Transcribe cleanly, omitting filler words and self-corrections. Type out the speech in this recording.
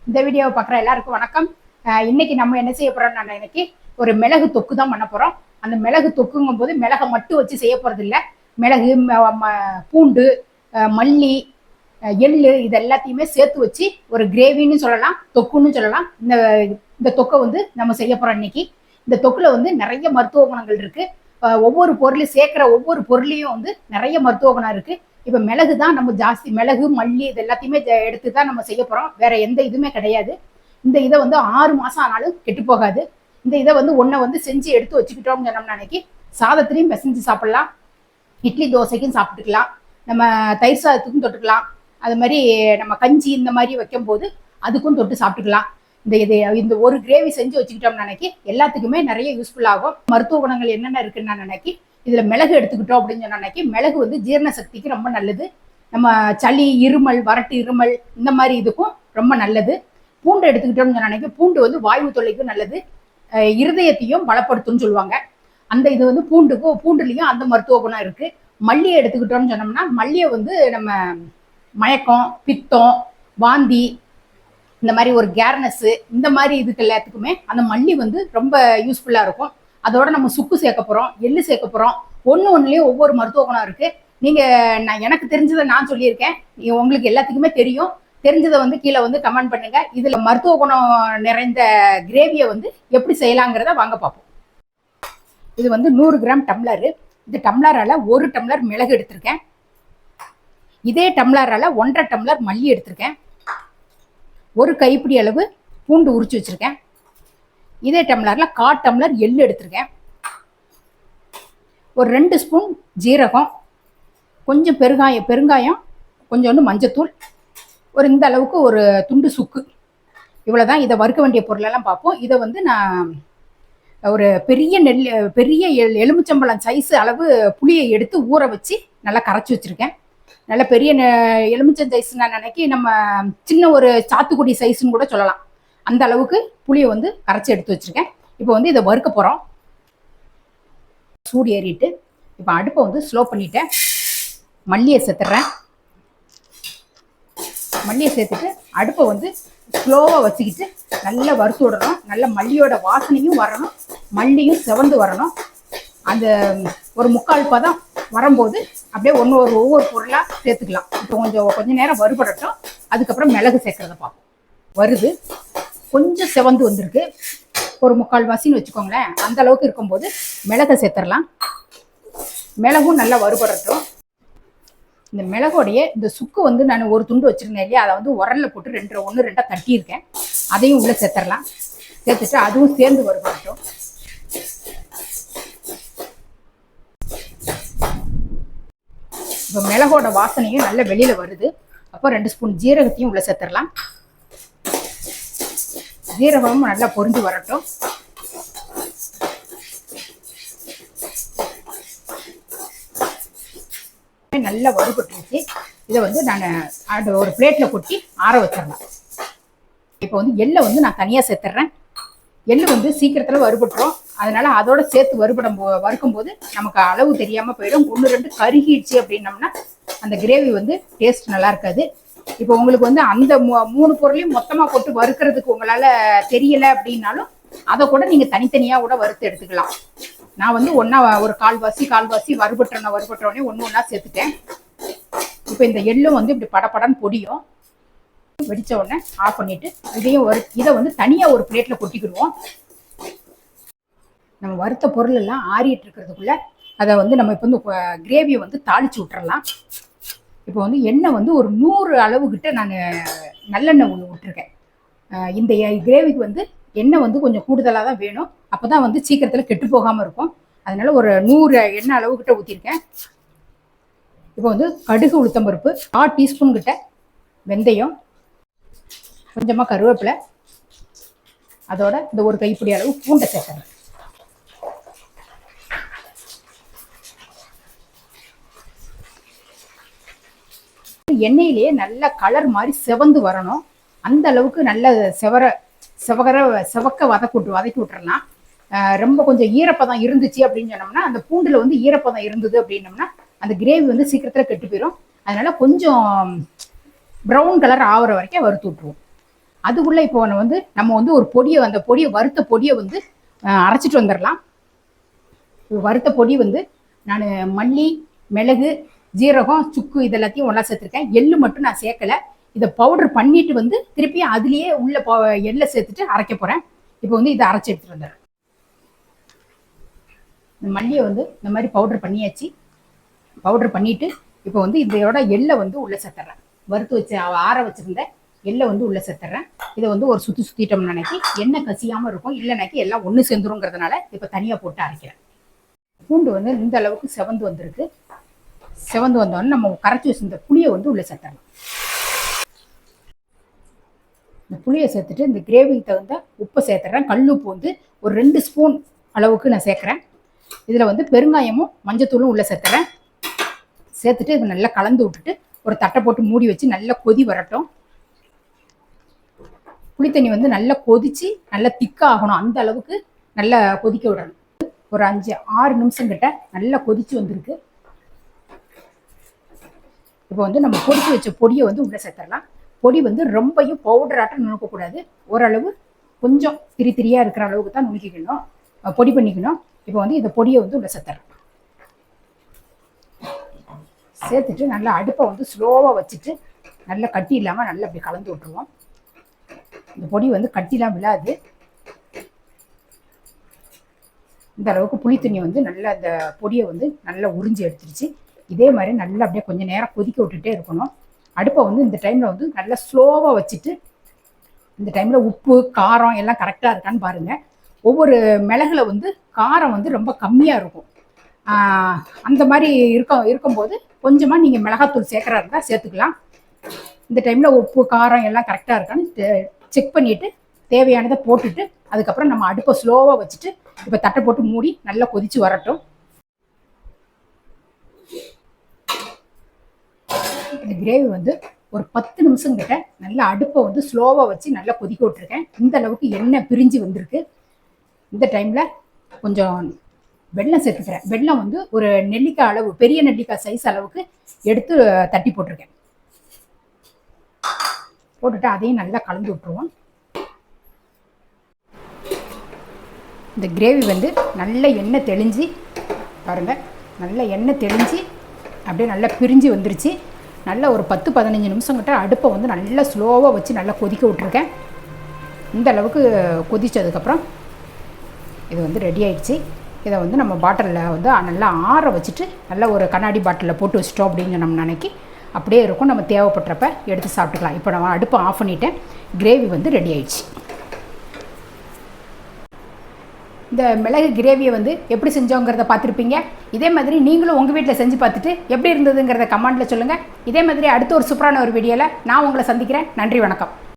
இந்த வீடியோவை பார்க்குற எல்லாருக்கும் வணக்கம். இன்னைக்கு நம்ம என்ன செய்ய போறோம்னா, இன்னைக்கு ஒரு மிளகு தொக்கு தான் பண்ண போறோம். அந்த மிளகு தொக்குங்கும் போது மிளகை மட்டும் வச்சு செய்ய போறது இல்லை. மிளகு, பூண்டு, மல்லி, எள்ளு இது எல்லாத்தையுமே சேர்த்து வச்சு ஒரு கிரேவின்னு சொல்லலாம், தொக்குன்னு சொல்லலாம். இந்த தொக்கை வந்து நம்ம செய்ய போறோம் இன்னைக்கு. இந்த தொக்குல வந்து நிறைய மருத்துவ குணங்கள் இருக்கு. ஒவ்வொரு பொருளையும் சேர்க்கிற ஒவ்வொரு பொருளையும் வந்து நிறைய மருத்துவ குணம் இருக்கு. இப்போ மிளகு தான் நம்ம ஜாஸ்தி, மிளகு, மல்லி இது எல்லாத்தையுமே எடுத்து தான் நம்ம செய்ய போறோம். வேற எந்த இதுவுமே கிடையாது. இந்த இதை வந்து 6 மாசம் ஆனாலும் கெட்டு போகாது. இந்த இதை வந்து ஒன்றை வந்து செஞ்சு எடுத்து வச்சுக்கிட்டோம்னு சொன்னோம்னா அன்னைக்கு சாதத்திலையும் பிசைஞ்சு சாப்பிடலாம், இட்லி தோசைக்கும் சாப்பிட்டுக்கலாம், நம்ம தயிர் சாதத்துக்கும் தொட்டுக்கலாம், அது மாதிரி நம்ம கஞ்சி இந்த மாதிரி வைக்கும் போது அதுக்கும் தொட்டு சாப்பிட்டுக்கலாம். இந்த ஒரு கிரேவி செஞ்சு வச்சுக்கிட்டோம்னு அன்னைக்கு எல்லாத்துக்குமே நிறைய யூஸ்ஃபுல் ஆகும். மருத்துவ குணங்கள் என்னென்ன இருக்குன்னு நான் நினைக்கி இதுல மிளகு எடுத்துக்கிட்டோம் அப்படின்னு சொன்ன அன்னைக்கு மிளகு வந்து ஜீரண சக்திக்கு ரொம்ப நல்லது. நம்ம சளி, இருமல், வறட்டு இருமல் இந்த மாதிரி இதுக்கும் ரொம்ப நல்லது. பூண்டு எடுத்துக்கிட்டோம்னு சொன்ன அன்னைக்கு பூண்டு வந்து வாயு தொல்லைக்கும் நல்லது, இருதயத்தையும் பலப்படுத்தும்னு சொல்லுவாங்க. அந்த இது வந்து பூண்டுலையும் அந்த மருத்துவ குணம் இருக்கு. மல்லியை எடுத்துக்கிட்டோம்னு சொன்னோம்னா மல்லியை வந்து நம்ம மயக்கம், பித்தம், வாந்தி, இந்த மாதிரி ஒரு கேர்னஸ் இந்த மாதிரி இதுக்கு எல்லாத்துக்குமே அந்த மல்லி வந்து ரொம்ப யூஸ்ஃபுல்லா இருக்கும். அதோட நம்ம சுக்கு சேர்க்க போறோம், எள்ளு சேர்க்க போறோம். ஒண்ணுலயும் ஒவ்வொரு மருத்துவ குணம் இருக்கு. நீங்க எனக்கு தெரிஞ்சதை நான் சொல்லியிருக்கேன், உங்களுக்கு எல்லாத்துக்குமே தெரியும். தெரிஞ்சதை வந்து கீழே வந்து கமெண்ட் பண்ணுங்க. இதுல மருத்துவ குணம் நிறைந்த கிரேவியை வந்து எப்படி செய்யலாங்கிறத வாங்க பார்ப்போம். இது வந்து 100 கிராம் டம்ளரு. இந்த டம்ளரால 1 டம்ளர் மிளகு எடுத்திருக்கேன். இதே டம்ளரால 1.5 டம்ளர் மல்லி எடுத்திருக்கேன். ஒரு கைப்பிடி அளவு பூண்டு உரிச்சு வச்சிருக்கேன். இதே டம்ளர்ல 1/4 டம்ளர் எள்ளு எடுத்திருக்கேன். ஒரு 2 ஸ்பூன் ஜீரகம், கொஞ்சம் பெருங்காயம், கொஞ்சோண்டு மஞ்சத்தூள், ஒரு இந்த அளவுக்கு ஒரு துண்டு சுக்கு. இவ்வளவுதான். இதை வறுக்க வேண்டிய பொருளெல்லாம் பார்ப்போம். இதை வந்து நான் ஒரு பெரிய எலுமிச்சம்பழம் சைஸ் அளவு புளியை எடுத்து ஊற வச்சு நல்லா கரைச்சி வச்சிருக்கேன். நல்ல பெரிய எலுமிச்சம் சைஸ் நான் நினைக்கி நம்ம சின்ன ஒரு சாத்துக்குடி சைஸ்ன்னு கூட சொல்லலாம். அந்த அளவுக்கு புளியை வந்து கரைச்சி எடுத்து வச்சிருக்கேன். இப்போ வந்து இதை வறுக்க போறோம். சூடு ஏறிட்டு இப்போ அடுப்பை வந்து ஸ்லோ பண்ணிட்டேன். மல்லியை சேர்த்துறேன். மல்லியை சேர்த்துட்டு அடுப்பை வந்து ஸ்லோவாக வச்சுக்கிட்டு நல்லா வறுத்து விடணும். நல்ல மல்லியோட வாசனையும் வரணும், மல்லியும் செவந்து வரணும். அந்த ஒரு 3/4 பதம் வரும்போது அப்படியே ஒவ்வொரு பொருளாக சேர்த்துக்கலாம். இப்போ கொஞ்ச நேரம் வறுபடட்டும். அதுக்கப்புறம் மிளகு சேர்க்கறத பார்ப்போம். வருது, கொஞ்சம் செவந்து வந்திருக்கு. ஒரு 3/4 வாசின்னு வச்சுக்கோங்களேன். அந்த அளவுக்கு இருக்கும்போது மிளகை சேர்த்துடலாம். மிளகும் நல்லா வறுபடட்டும். இந்த மிளகோடைய இந்த சுக்கு வந்து நான் ஒரு துண்டு வச்சிருந்தேன் இல்லையா, அதை வந்து உரல்ல போட்டு 1-2 தட்டியிருக்கேன். அதையும் உள்ள சேர்த்துடலாம். சேர்த்துட்டு அதுவும் சேர்ந்து வறுபடட்டும். இப்போ மிளகோட வாசனையும் நல்ல வெளியில வருது. அப்போ 2 ஸ்பூன் ஜீரகத்தையும் உள்ள சேர்த்துடலாம். ஜீரகமும் நல்லா பொரிஞ்சு வரட்டும். நல்லா வறுபட்டுருச்சு. இதை வந்து நான் ஒரு பிளேட்ல கொட்டி ஆற வச்சிடலாம். இப்போ வந்து எள்ளை வந்து நான் தனியா சேர்த்துறேன். எள்ளு வந்து சீக்கிரத்துல வறுபட்டுரும். அதனால அதோட சேர்த்து வறுக்கும் போது நமக்கு அளவு தெரியாம போயிடும். 1-2 கருகிடுச்சு அப்படின்னம்னா அந்த கிரேவி வந்து டேஸ்ட் நல்லா இருக்காது. இப்போ உங்களுக்கு வந்து அந்த 3 பொருளையும் மொத்தமா போட்டு வறுக்கிறதுக்கு உங்களால தெரியல அப்படின்னாலும் அதை கூட நீங்க தனித்தனியா கூட வறுத்து எடுத்துக்கலாம். நான் வந்து ஒரு கால்வாசி வறுபட்டோடனே ஒண்ணா சேர்த்துட்டேன். இப்போ இந்த எள்ளும் வந்து இப்படி படப்படன்னு பொடியும். வெடிச்ச உடனே ஆஃப் பண்ணிட்டு இதை வந்து தனியா ஒரு பிளேட்ல கொட்டிக்கிடுவோம். நம்ம வறுத்த பொருள் எல்லாம் ஆறிட்டு இருக்கிறதுக்குள்ள அதை வந்து நம்ம இப்போ வந்து கிரேவியை வந்து தாளிச்சு விட்டுறலாம். இப்போ வந்து எண்ணெய் வந்து ஒரு 100 அளவுகிட்ட நான் நல்லெண்ணெய் விட்டுருக்கேன். இந்த கிரேவிக்கு வந்து எண்ணெய் வந்து கொஞ்சம் கூடுதலாக தான் வேணும். அப்போதான் வந்து சீக்கிரத்தில் கெட்டு போகாமல் இருக்கும். அதனால ஒரு 100 எண்ணெய் அளவுகிட்ட ஊற்றிருக்கேன். இப்போ வந்து கடுகு, உளுத்தம்பருப்பு, 1/4 டீஸ்பூன் கிட்ட வெந்தயம், கொஞ்சமாக கருவேப்பிலை, அதோட இந்த ஒரு கைப்பிடி அளவு பூண்டை சேர்க்குறேன். எண்ணெயிலேயே நல்ல கலர் மாதிரி செவந்து வரணும். அந்த அளவுக்கு நல்ல செவக்க வதக்கி விட்டுறலாம். ரொம்ப கொஞ்சம் ஈரப்பதம் இருந்துச்சு அப்படின்னு சொன்னோம்னா, அந்த பூண்டுல வந்து ஈரப்பதம் இருந்தது அப்படின்னம்னா அந்த கிரேவி வந்து சீக்கிரத்துல கெட்டு போயிடும். அதனால கொஞ்சம் ப்ரௌன் கலர் ஆகிற வரைக்கும் வறுத்து விட்டுருவோம். அதுக்குள்ளே இப்போ வந்து நம்ம வந்து ஒரு பொடியை, அந்த பொடியை வறுத்த பொடியை வந்து அரைச்சிட்டு வந்துடலாம். வறுத்த பொடி வந்து நான் மல்லி, மிளகு, ஜீரகம், சுக்கு இதெல்லாத்தையும் ஒன்றா சேர்த்துருக்கேன். எள்ளு மட்டும் நான் சேர்க்கலை. இதை பவுடர் பண்ணிட்டு வந்து திருப்பி அதுலேயே உள்ள எள்ளை சேர்த்துட்டு அரைக்க போகிறேன். இப்போ வந்து இதை அரைச்சி எடுத்துகிட்டு வந்துடுறேன். இந்த மல்லியை வந்து இந்த மாதிரி பவுடர் பண்ணியாச்சு. பவுடர் பண்ணிவிட்டு இப்போ வந்து இதோட எள்ளை வந்து உள்ளே சேர்த்துட்றேன். வறுத்து வச்சு ஆற வச்சுருந்த எள்ளை வந்து உள்ளே சேர்த்துட்றேன். இதை வந்து ஒரு சுற்றிட்டோம்னு நினைக்கி எண்ணெய் கசியாமல் இருக்கும். இல்லைனாக்கி எல்லாம் ஒன்று சேர்ந்துருங்கிறதுனால இப்போ தனியாக போட்டு அரைக்கிறேன். பூண்டு வந்து இந்த அளவுக்கு செவந்து வந்திருக்கு. செவந்து வந்தோடனே நம்ம கரைச்சி வச்சிருந்த புளியை வந்து உள்ளே சேர்த்துடலாம். இந்த புளியை சேர்த்துட்டு இந்த கிரேவிக்கு தகுந்த உப்பை சேர்த்துறேன். கல் உப்பு வந்து ஒரு 2 ஸ்பூன் அளவுக்கு நான் சேர்க்குறேன். இதில் வந்து பெருங்காயமும் மஞ்சத்தூளும் உள்ளே சேர்த்துறேன். சேர்த்துட்டு இதை நல்லா கலந்து விட்டுட்டு ஒரு தட்டை போட்டு மூடி வச்சு நல்லா கொதி வரட்டும். புளித்தண்ணி வந்து நல்லா கொதித்து நல்லா திக்காக ஆகணும். அந்த அளவுக்கு நல்லா கொதிக்க விடணும். ஒரு 5-6 நிமிஷம் கிட்ட நல்லா கொதிச்சு வந்திருக்கு. இப்போ வந்து நம்ம பொடிச்சு வச்ச பொடியை வந்து உள்ளே சேர்த்துடலாம். பொடி வந்து ரொம்பையும் பவுடராட்டம் நுணுக்கக்கூடாது. ஓரளவு கொஞ்சம் திரியாக இருக்கிற அளவுக்கு தான் நுணுக்கிக்கணும், பொடி பண்ணிக்கணும். இப்போ வந்து இந்த பொடியை வந்து உள்ளே சேர்த்துறேன். சேர்த்துட்டு நல்லா அடுப்பை வந்து ஸ்லோவாக வச்சுட்டு நல்லா கட்டி இல்லாமல் நல்லா அப்படி கலந்து விட்டுருவோம். இந்த பொடி வந்து கட்டிலாம் விழாது. இந்த அளவுக்கு புளித்தண்ணி வந்து நல்லா அந்த பொடியை வந்து நல்லா உறிஞ்சி எடுத்துருச்சு. இதே மாதிரி நல்லா அப்படியே கொஞ்சம் நேரம் கொதிக்க விட்டுட்டே இருக்கணும். அடுப்பை வந்து இந்த டைமில் வந்து நல்லா ஸ்லோவாக வச்சுட்டு இந்த டைமில் உப்பு காரம் எல்லாம் கரெக்டாக இருக்கான்னு பாருங்கள். ஒவ்வொரு மிளகுல வந்து காரம் வந்து ரொம்ப கம்மியாக இருக்கும். அந்த மாதிரி இருக்கும்போது கொஞ்சமாக நீங்கள் மிளகாத்தூள் சேர்க்குறா இருந்தால் சேர்த்துக்கலாம். இந்த டைமில் உப்பு காரம் எல்லாம் கரெக்டாக இருக்கான்னு செக் பண்ணிவிட்டு தேவையானதை போட்டுட்டு அதுக்கப்புறம் நம்ம அடுப்பை ஸ்லோவாக வச்சுட்டு இப்போ தட்டை போட்டு மூடி நல்லா கொதித்து வரட்டும். இந்த கிரேவி வந்து ஒரு 10 நிமிஷம் கிட்ட நல்லா அடுப்பை வந்து ஸ்லோவாக வச்சு நல்லா கொதிக்க விட்டுருக்கேன். இந்த அளவுக்கு எண்ணெய் பிரிஞ்சு வந்திருக்கு. இந்த டைமில் கொஞ்சம் வெல்லம் சேர்த்துக்கிறேன். வெல்லம் வந்து ஒரு நெல்லிக்காய் அளவு, பெரிய நெல்லிக்காய் சைஸ் அளவுக்கு எடுத்து தட்டி போட்டிருக்கேன். போட்டுட்டு அதையும் நல்லா கலந்து விட்டுருவோம். இந்த கிரேவி வந்து நல்ல எண்ணெய் தெளிஞ்சு பாருங்கள், நல்ல எண்ணெய் தெளிஞ்சு அப்படியே நல்லா பிரிஞ்சு வந்துருச்சு. நல்லா ஒரு 10-15 நிமிஷம் கிட்ட அடுப்பை வந்து நல்லா ஸ்லோவாக வச்சு நல்லா கொதிக்க விட்டுருக்கேன். இந்த அளவுக்கு கொதித்ததுக்கப்புறம் இது வந்து ரெடி ஆகிடுச்சு. இதை வந்து நம்ம பாட்டிலில் வந்து நல்லா ஆற வச்சுட்டு நல்லா ஒரு கண்ணாடி பாட்டிலில் போட்டு வச்சிட்டோம் அப்படின்னு நம்ம நினைக்கி அப்படியே இருக்கும். நம்ம தேவைப்படுறப்ப எடுத்து சாப்பிட்டுக்கலாம். இப்போ நம்ம அடுப்பை ஆஃப் பண்ணிவிட்டேன். கிரேவி வந்து ரெடி ஆயிடுச்சு. இந்த மிளகு கிரேவியை வந்து எப்படி செஞ்சோங்கிறத பார்த்துருப்பீங்க. இதே மாதிரி நீங்களும் உங்கள் வீட்டில் செஞ்சு பார்த்துட்டு எப்படி இருந்ததுங்கிறத கமெண்ட்டில் சொல்லுங்கள். இதே மாதிரி அடுத்த ஒரு சூப்பரான ஒரு வீடியோவில் நான் உங்களை சந்திக்கிறேன். நன்றி, வணக்கம்.